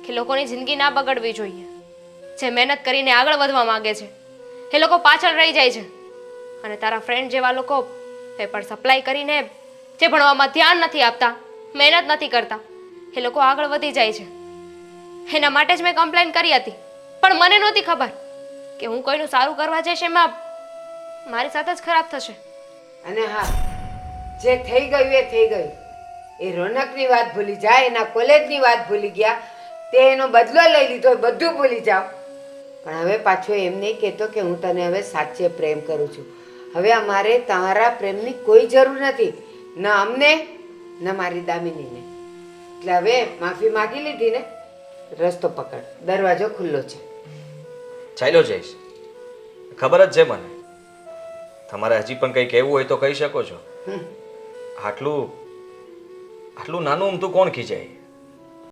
કે લોકોની જિંદગી ના બગડવી જોઈએ. જે મહેનત કરીને આગળ વધવા માંગે છે એ લોકો પાછળ રહી જાય છે, અને તારા ફ્રેન્ડ જેવા લોકો પેપર સપ્લાય કરીને જે ભણવામાં ધ્યાન નથી આપતા, મહેનત નથી કરતા, એ લોકો આગળ વધી જાય છે. એના માટે જ મેં કમ્પ્લેન કરી હતી, પણ મને નહોતી ખબર કે હું કોઈનું સારું કરવા જઈશ એમાં મારી સાથે જ ખરાબ થશે. અને હા, જે થઈ ગયું એ થઈ ગયું. એ રોનકની વાત ભૂલી જાય, એના કોલેજની વાત ભૂલી ગયા, તે એનો બદલો લઈ લીધો, એ બધું ભૂલી જાઓ. પણ હવે પાછો એમ નહીં કહેતો કે હું તને હવે સાચે પ્રેમ કરું છું. હવે અમારે તમારા પ્રેમની કોઈ જરૂર નથી, ન અમને ન મારી દામિનીને. એટલે હવે માફી માગી લીધી ને, રસ્તો પકડ, દરવાજો ખુલ્લો છે. ચાલ્યો જઈશ, ખબર જ છે મને. તમારે હજી પણ કંઈ કહેવું હોય તો કહી શકો છો. આટલું આટલું નાનું અમથું કોણ ખીજાય?